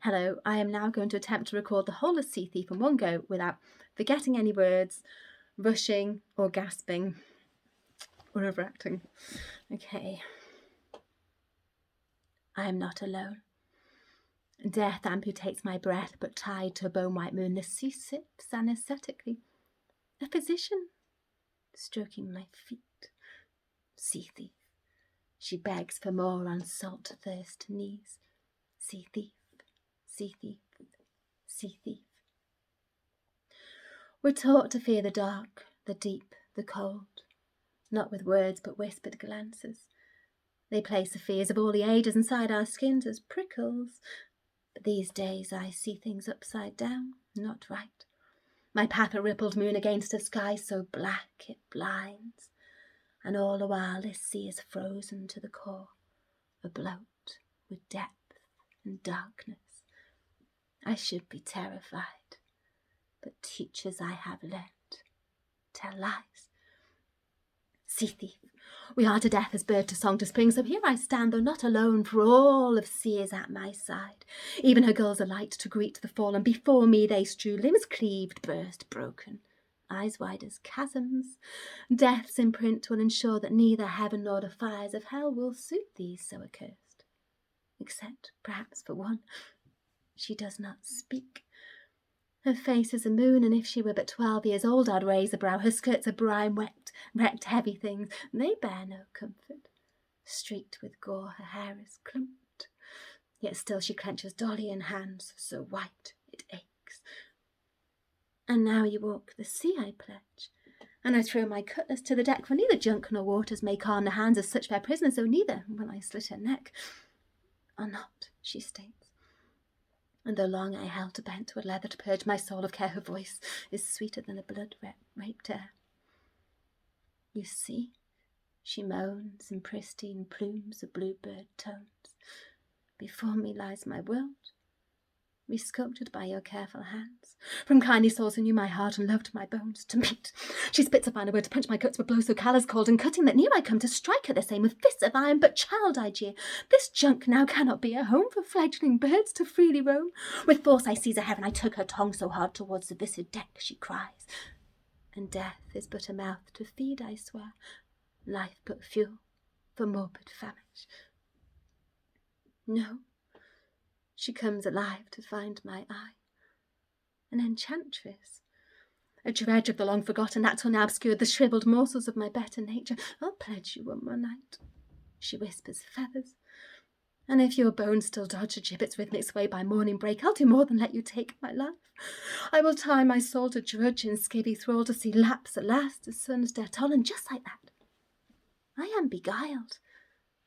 Hello, I am now going to attempt to record the whole of Sea Thief in one go without forgetting any words, rushing or gasping or overacting. Okay. I am not alone. Death amputates my breath, but tied to a bone-white moon, the sea sips anaesthetically. A physician stroking my feet. Sea thief. She begs for more on salt-thirst knees. Sea thief, sea thief, sea thief. We're taught to fear the dark, the deep, the cold, not with words but whispered glances. They place the fears of all the ages inside our skins as prickles. But these days I see things upside down, not right. My path a rippled moon against a sky so black it blinds. And all the while this sea is frozen to the core, abloat with depth and darkness. I should be terrified, but teachers I have learnt tell lies. Sea thief, we are to death as bird to song to spring, so here I stand, though not alone, for all of sea is at my side. Even her gulls alight to greet the fallen, before me they strew, limbs cleaved, burst, broken, eyes wide as chasms. Death's imprint will ensure that neither heaven nor the fires of hell will suit these so accursed, except perhaps for one. She does not speak. Her face is a moon, and if she were but 12 years old, I'd raise a brow. Her skirts are brine-wrecked heavy things, and they bear no comfort. Streaked with gore, her hair is clumped. Yet still she clenches Dolly in hands, so white it aches. And now you walk the sea, I pledge, and I throw my cutlass to the deck, for neither junk nor waters may calm the hands of such fair prisoners, though neither will I slit her neck. Or not, she states. And though long I held to bent with leather to purge my soul of care, her voice is sweeter than a blood-raped air. You see, she moans in pristine plumes of bluebird tones. Before me lies my world, resculptured by your careful hands. From kindly souls who knew my heart and loved my bones to meet. She spits a finer word to punch my guts with blows so callous cold and cutting that near I come to strike her the same with fists of iron. But child, I jeer, this junk now cannot be a home for fledgling birds to freely roam. With force I seize her hair and I tug her tongue so hard towards the viscid deck she cries. And death is but a mouth to feed, I swear, life but fuel for morbid famish. No. She comes alive to find my eye. An enchantress, a dredge of the long-forgotten that till now obscured the shrivelled morsels of my better nature. I'll pledge you one more night, she whispers feathers. And if your bones still dodge a gibbet's rhythmic sway by morning break, I'll do more than let you take my life. I will tie my soul to drudge in skivvy thrall to see lapse at last the sun's dead toll, and just like that, I am beguiled.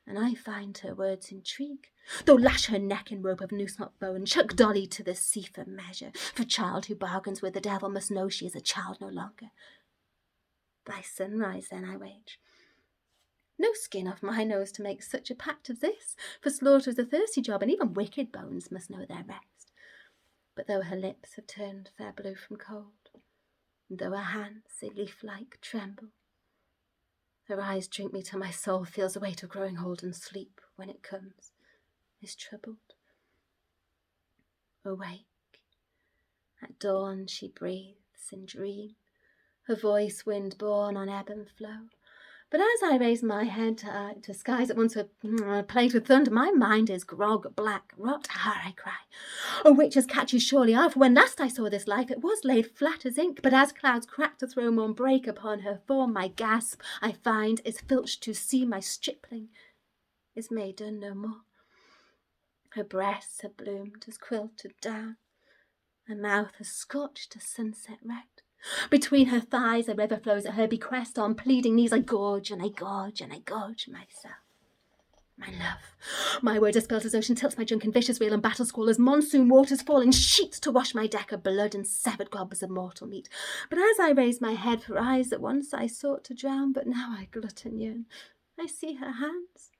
And I find her words intrigue, though lash her neck in rope of noose-knot bow, and chuck Dolly to the sea for measure. For child who bargains with the devil must know she is a child no longer. By sunrise then I wage. No skin off my nose to make such a pact as this, for slaughter is a thirsty job, and even wicked bones must know their rest. But though her lips have turned fair blue from cold, and though her hands, they leaf-like, tremble, her eyes drink me till my soul feels the weight of growing hold, and sleep, when it comes, is troubled. Awake. At dawn she breathes in dream, her voice wind-borne on ebb and flow. But as I raise my head to skies that once were plagued with thunder, my mind is grog, black, rot. Ah, I cry. A witch's catch you surely are, for when last I saw this life, it was laid flat as ink. But as clouds crack to throw morn break upon her form, my gasp, I find, is filched to see my stripling is made done no more. Her breasts have bloomed as quilted down, her mouth has scorched a sunset red. Between her thighs a river flows at her bequest. On pleading knees I gorge and I gorge and I gorge myself. My love, my words are spelt as ocean tilts my drunken vicious wheel, and battle squalls monsoon waters fall in sheets to wash my deck of blood and severed gobs of mortal meat. But as I raise my head for eyes that once I sought to drown, but now I glut and yearn, I see her hands,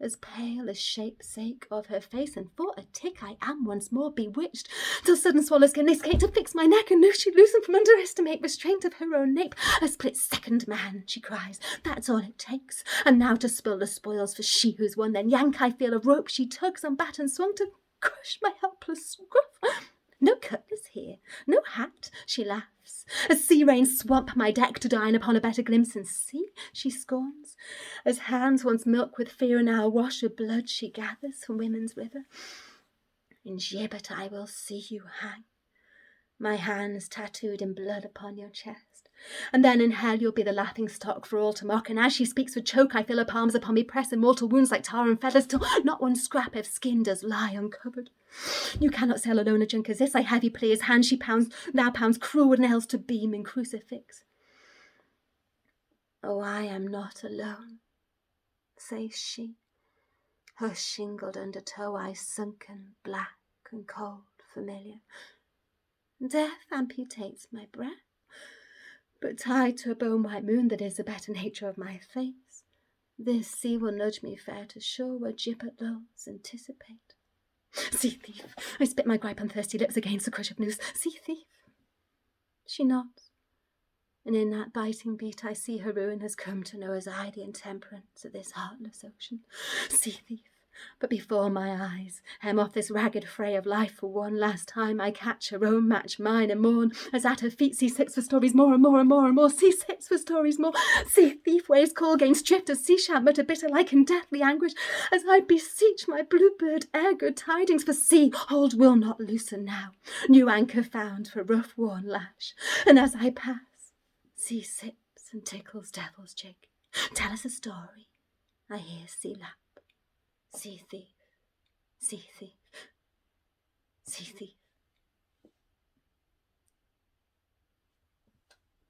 as pale as shape-sake of her face, and for a tick I am once more bewitched, till sudden swallows can escape to fix my neck, and no she loosen from underestimate restraint of her own nape. A split-second man, she cries, that's all it takes, and now to spill the spoils for she who's won, then yank I feel a rope she tugs on baton swung to crush my helpless scruff. No cutlass here, no hat, she laughs. As sea rains swamp my deck to dine upon a better glimpse and see, she scorns. As hands once milk with fear now wash of blood she gathers from women's river. In gibbet I will see you hang, my hands tattooed in blood upon your chest. And then in hell you'll be the laughing stock for all to mock. And as she speaks with choke, I feel her palms upon me press, and mortal wounds like tar and feathers, till not one scrap of skin does lie uncovered. You cannot sail alone a junk as this, I heavy plea his hand, she now pounds cruel with nails to beam and crucifix. Oh, I am not alone, says she, her shingled undertow eyes sunken, black and cold, familiar. Death amputates my breath, but tied to a bone-white moon that is the better nature of my face, this sea will nudge me fair to shore where gibbet lulls anticipate. Sea thief! I spit my gripe on thirsty lips against the crush of noose. Sea thief! She nods, and in that biting beat I see her ruin has come to know as I the intemperance of this heartless ocean. Sea thief! But before my eyes hem off this ragged fray of life for one last time, I catch her own match mine and mourn, as at her feet sea sips for stories more and more and more and more. Sea sips for stories more. Sea thief, waves call gainst drift of sea shout mutter bitter like in deathly anguish, as I beseech my bluebird air good tidings, for sea hold will not loosen now, new anchor found for rough worn lash. And as I pass, sea sips and tickles devil's jig. Tell us a story, I hear sea lap. Sea thief, sea thief, sea thief.